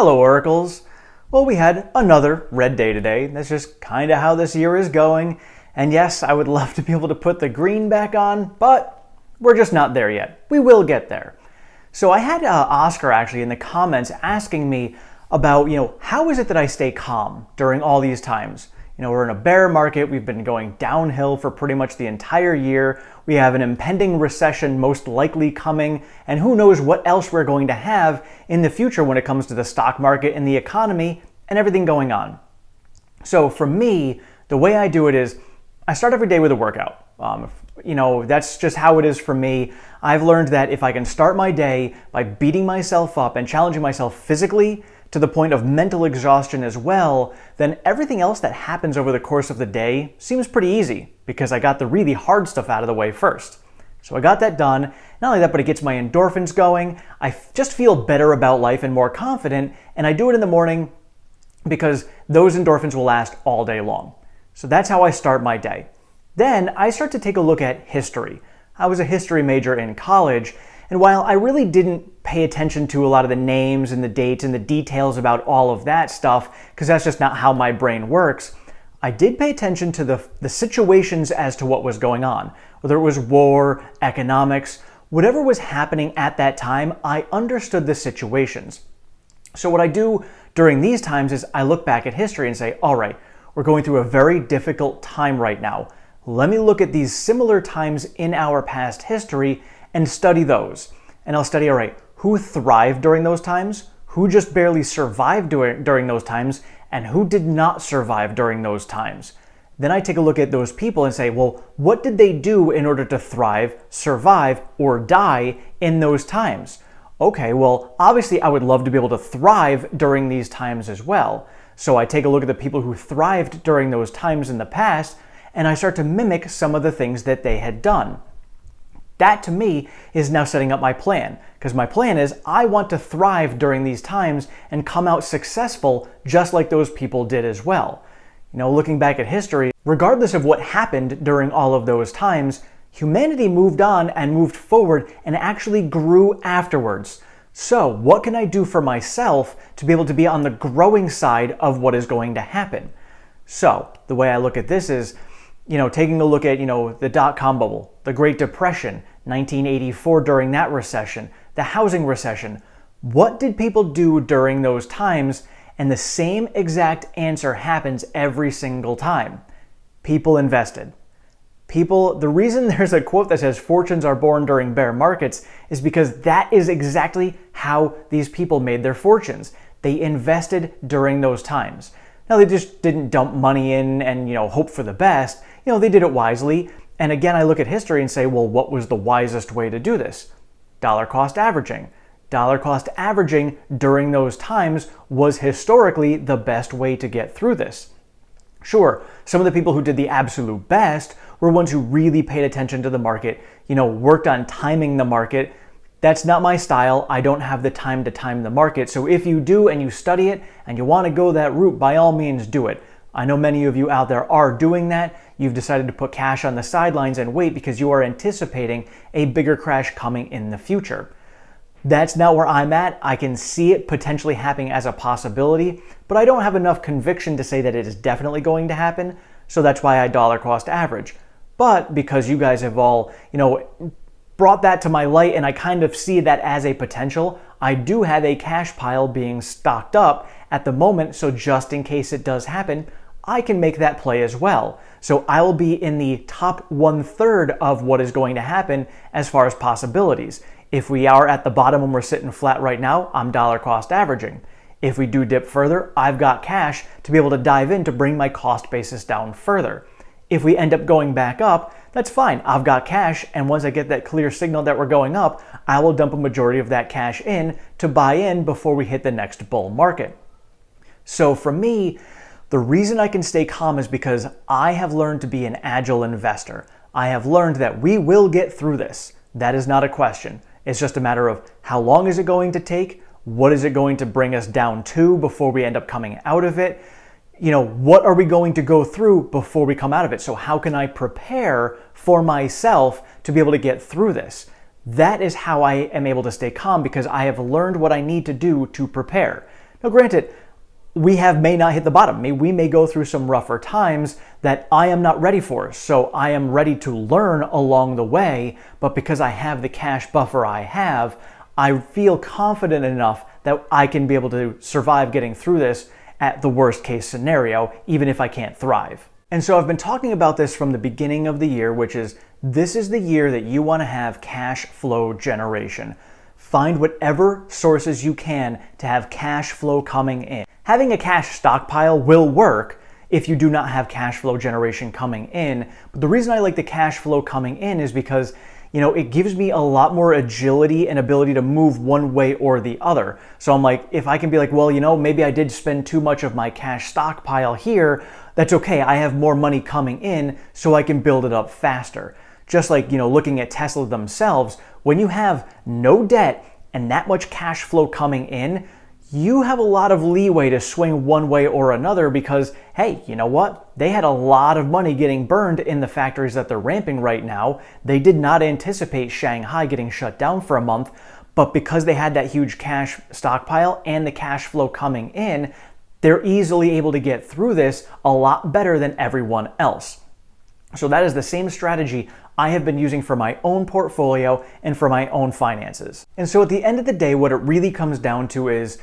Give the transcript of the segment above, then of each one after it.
Hello, Oracles. Well, we had another red day today. That's just kind of how this year is going. And yes, I would love to be able to put the green back on, but we're just not there yet. We will get there. So I had Oscar actually in the comments asking me about, how is it that I stay calm during all these times? We're in a bear market. We've been going downhill for pretty much the entire year. We have an impending recession most likely coming, and who knows what else we're going to have in the future when it comes to the stock market and the economy and everything going on. So for me, the way I do it is I start every day with a workout. That's just how it is for me. I've learned that if I can start my day by beating myself up and challenging myself physically to the point of mental exhaustion as well, then everything else that happens over the course of the day seems pretty easy because I got the really hard stuff out of the way first. So I got that done. Not only that, but it gets my endorphins going. I just feel better about life and more confident, and I do it in the morning because those endorphins will last all day long. So that's how I start my day. Then I start to take a look at history. I was a history major in college, and while I really didn't pay attention to a lot of the names and the dates and the details about all of that stuff, because that's just not how my brain works, I did pay attention to the situations as to what was going on. Whether it was war, economics, whatever was happening at that time, I understood the situations. So what I do during these times is I look back at history and say, all right, we're going through a very difficult time right now. Let me look at these similar times in our past history and study those. And I'll study, all right, who thrived during those times, who just barely survived during those times, and who did not survive during those times. Then I take a look at those people and say, well, what did they do in order to thrive, survive, or die in those times? Okay, well, obviously I would love to be able to thrive during these times as well. So I take a look at the people who thrived during those times in the past, and I start to mimic some of the things that they had done. That to me is now setting up my plan, because my plan is I want to thrive during these times and come out successful just like those people did as well. Looking back at history, regardless of what happened during all of those times, humanity moved on and moved forward and actually grew afterwards. So what can I do for myself to be able to be on the growing side of what is going to happen? So the way I look at this is, taking a look at, the dot-com bubble, the Great Depression, 1984 during that recession, the housing recession. What did people do during those times? And the same exact answer happens every single time. People invested. The reason there's a quote that says fortunes are born during bear markets is because that is exactly how these people made their fortunes. They invested during those times. Now, they just didn't dump money in and, hope for the best. They did it wisely. And again, I look at history and say, well, what was the wisest way to do this? Dollar cost averaging. Dollar cost averaging during those times was historically the best way to get through this. Sure, some of the people who did the absolute best were ones who really paid attention to the market, worked on timing the market. That's not my style. I don't have the time to time the market. So if you do and you study it and you want to go that route, by all means do it. I know many of you out there are doing that. You've decided to put cash on the sidelines and wait because you are anticipating a bigger crash coming in the future. That's not where I'm at. I can see it potentially happening as a possibility, but I don't have enough conviction to say that it is definitely going to happen. So that's why I dollar cost average. But because you guys have all, brought that to my light and I kind of see that as a potential, I do have a cash pile being stocked up at the moment. So just in case it does happen, I can make that play as well. So I will be in the top 1/3 of what is going to happen as far as possibilities. If we are at the bottom and we're sitting flat right now, I'm dollar cost averaging. If we do dip further, I've got cash to be able to dive in to bring my cost basis down further. If we end up going back up, that's fine. I've got cash, and once I get that clear signal that we're going up, I will dump a majority of that cash in to buy in before we hit the next bull market. So for me, the reason I can stay calm is because I have learned to be an agile investor. I have learned that we will get through this. That is not a question. It's just a matter of how long is it going to take? What is it going to bring us down to before we end up coming out of it? What are we going to go through before we come out of it? So how can I prepare for myself to be able to get through this? That is how I am able to stay calm, because I have learned what I need to do to prepare. Now granted, we may not hit the bottom. We may go through some rougher times that I am not ready for. So I am ready to learn along the way, but because I have the cash buffer I feel confident enough that I can be able to survive getting through this at the worst case scenario, even if I can't thrive. And so I've been talking about this from the beginning of the year, which is this is the year that you want to have cash flow generation. Find whatever sources you can to have cash flow coming in. Having a cash stockpile will work if you do not have cash flow generation coming in. But the reason I like the cash flow coming in is because, it gives me a lot more agility and ability to move one way or the other. So I'm like, if I can be like, well, maybe I did spend too much of my cash stockpile here, that's okay. I have more money coming in so I can build it up faster. Just like, looking at Tesla themselves, when you have no debt and that much cash flow coming in, you have a lot of leeway to swing one way or another because, hey, you know what? They had a lot of money getting burned in the factories that they're ramping right now. They did not anticipate Shanghai getting shut down for a month, but because they had that huge cash stockpile and the cash flow coming in, they're easily able to get through this a lot better than everyone else. So that is the same strategy I have been using for my own portfolio and for my own finances. And so at the end of the day, what it really comes down to is,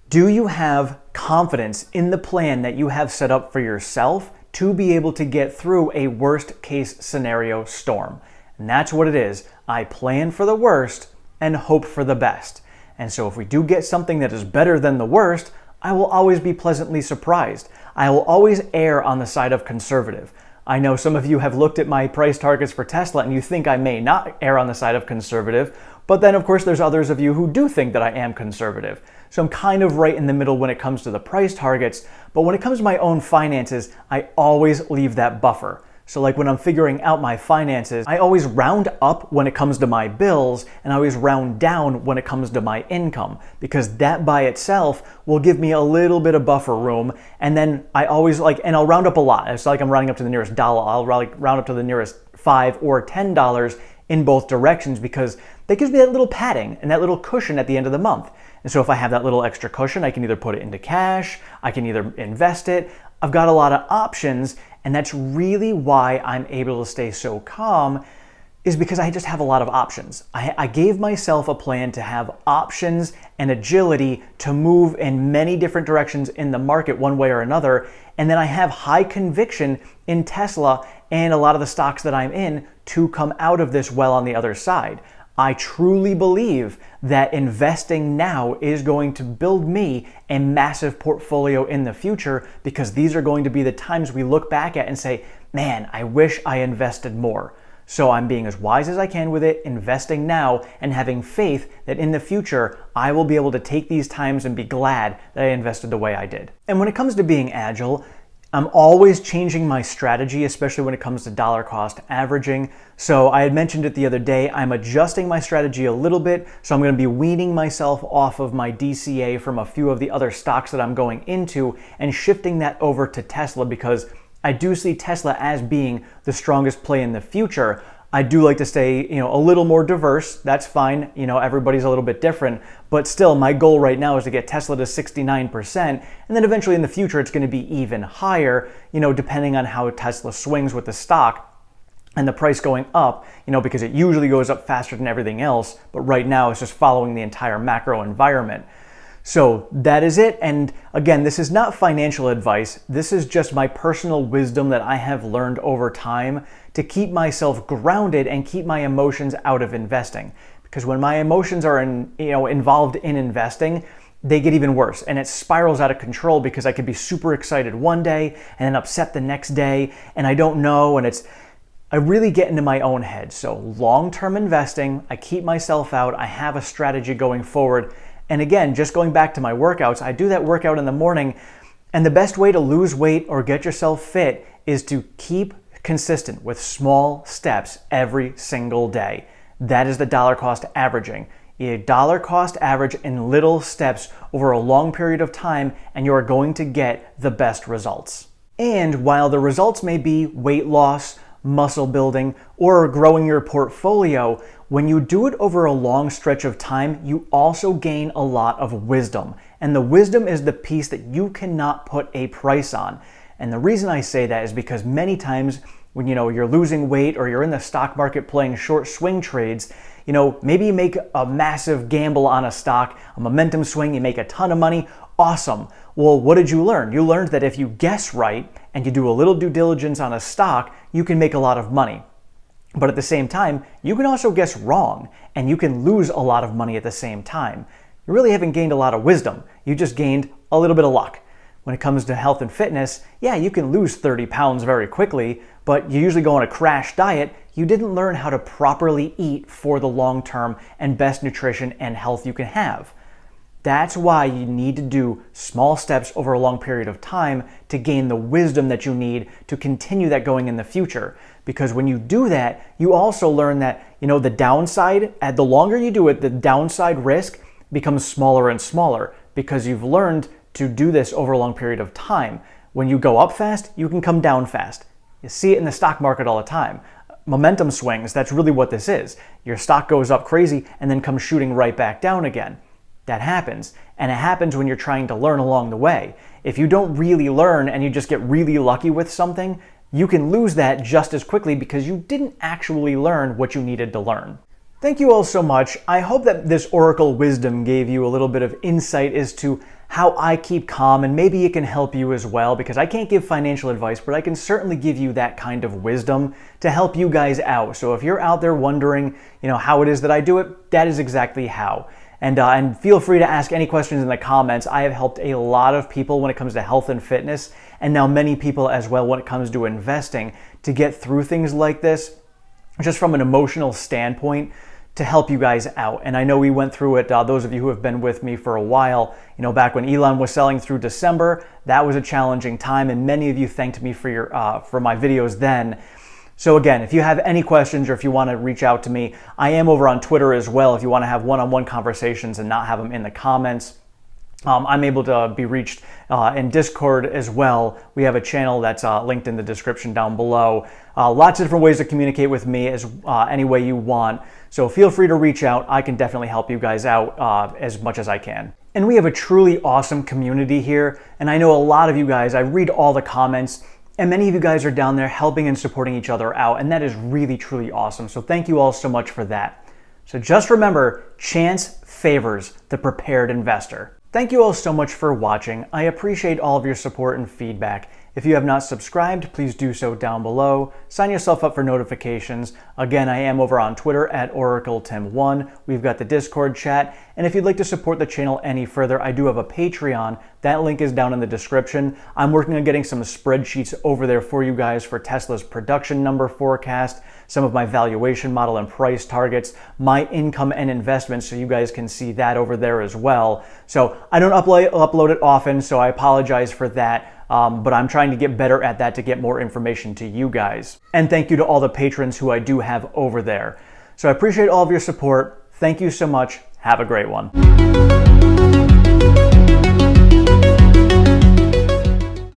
do you have confidence in the plan that you have set up for yourself to be able to get through a worst case scenario storm? And that's what it is. I plan for the worst and hope for the best. And so if we do get something that is better than the worst, I will always be pleasantly surprised. I will always err on the side of conservative. I know some of you have looked at my price targets for Tesla and you think I may not err on the side of conservative, but then of course there's others of you who do think that I am conservative. So I'm kind of right in the middle when it comes to the price targets, but when it comes to my own finances, I always leave that buffer. So like when I'm figuring out my finances, I always round up when it comes to my bills and I always round down when it comes to my income, because that by itself will give me a little bit of buffer room. And then I always and I'll round up a lot. It's like I'm rounding up to the nearest dollar. I'll round up to the nearest $5 or $10 in both directions because that gives me that little padding and that little cushion at the end of the month. And so if I have that little extra cushion, I can either put it into cash, I can either invest it. I've got a lot of options, and that's really why I'm able to stay so calm, is because I just have a lot of options. I gave myself a plan to have options and agility to move in many different directions in the market one way or another, and then I have high conviction in Tesla and a lot of the stocks that I'm in to come out of this well on the other side. I truly believe that investing now is going to build me a massive portfolio in the future, because these are going to be the times we look back at and say, man, I wish I invested more. So I'm being as wise as I can with it, investing now, and having faith that in the future, I will be able to take these times and be glad that I invested the way I did. And when it comes to being agile, I'm always changing my strategy, especially when it comes to dollar cost averaging. So I had mentioned it the other day, I'm adjusting my strategy a little bit. So I'm going to be weaning myself off of my DCA from a few of the other stocks that I'm going into and shifting that over to Tesla, because I do see Tesla as being the strongest play in the future. I do like to stay, a little more diverse. That's fine. Everybody's a little bit different, but still my goal right now is to get Tesla to 69%. And then eventually in the future, it's going to be even higher, depending on how Tesla swings with the stock and the price going up, because it usually goes up faster than everything else. But right now it's just following the entire macro environment. So that is it. And again, this is not financial advice. This is just my personal wisdom that I have learned over time to keep myself grounded and keep my emotions out of investing. Because when my emotions are involved in investing, they get even worse and it spirals out of control, because I could be super excited one day and then upset the next day and I don't know, and I really get into my own head. So long-term investing, I keep myself out. I have a strategy going forward. And again, just going back to my workouts, I do that workout in the morning, and the best way to lose weight or get yourself fit is to keep consistent with small steps every single day. That is the dollar cost averaging. A dollar cost average in little steps over a long period of time, and you are going to get the best results. And while the results may be weight loss, muscle building, or growing your portfolio, when you do it over a long stretch of time, you also gain a lot of wisdom. And the wisdom is the piece that you cannot put a price on. And the reason I say that is because many times when you're losing weight or you're in the stock market playing short swing trades, maybe you make a massive gamble on a stock, a momentum swing, you make a ton of money. Awesome. Well, what did you learn? You learned that if you guess right and you do a little due diligence on a stock, you can make a lot of money. But at the same time, you can also guess wrong and you can lose a lot of money at the same time. You really haven't gained a lot of wisdom. You just gained a little bit of luck. When it comes to health and fitness, yeah, you can lose 30 pounds very quickly, but you usually go on a crash diet. You didn't learn how to properly eat for the long term and best nutrition and health you can have. That's why you need to do small steps over a long period of time to gain the wisdom that you need to continue that going in the future. Because when you do that, you also learn that, the downside, the longer you do it, the downside risk becomes smaller and smaller because you've learned to do this over a long period of time. When you go up fast, you can come down fast. You see it in the stock market all the time. Momentum swings, that's really what this is. Your stock goes up crazy and then comes shooting right back down again. That happens, and it happens when you're trying to learn along the way. If you don't really learn and you just get really lucky with something, you can lose that just as quickly because you didn't actually learn what you needed to learn. Thank you all so much. I hope that this Oracle wisdom gave you a little bit of insight as to how I keep calm, and maybe it can help you as well, because I can't give financial advice, but I can certainly give you that kind of wisdom to help you guys out. So if you're out there wondering, how it is that I do it, that is exactly how. And feel free to ask any questions in the comments. I have helped a lot of people when it comes to health and fitness, and now many people as well when it comes to investing, to get through things like this, just from an emotional standpoint, to help you guys out. And I know we went through it, those of you who have been with me for a while, back when Elon was selling through December, that was a challenging time, and many of you thanked me for my videos then. So again, if you have any questions or if you want to reach out to me, I am over on Twitter as well if you want to have one-on-one conversations and not have them in the comments. I'm able to be reached in Discord as well. We have a channel that's linked in the description down below. Lots of different ways to communicate with me any way you want. So feel free to reach out. I can definitely help you guys out as much as I can. And we have a truly awesome community here. And I know a lot of you guys, I read all the comments, and many of you guys are down there helping and supporting each other out. And that is really, truly awesome. So thank you all so much for that. So just remember, chance favors the prepared investor. Thank you all so much for watching. I appreciate all of your support and feedback. If you have not subscribed, please do so down below. Sign yourself up for notifications. Again, I am over on Twitter at OracleTim1. We've got the Discord chat. And if you'd like to support the channel any further, I do have a Patreon. That link is down in the description. I'm working on getting some spreadsheets over there for you guys for Tesla's production number forecast, some of my valuation model and price targets, my income and investments, so you guys can see that over there as well. So I don't upload it often, so I apologize for that. But I'm trying to get better at that to get more information to you guys. And thank you to all the patrons who I do have over there. So I appreciate all of your support. Thank you so much. Have a great one.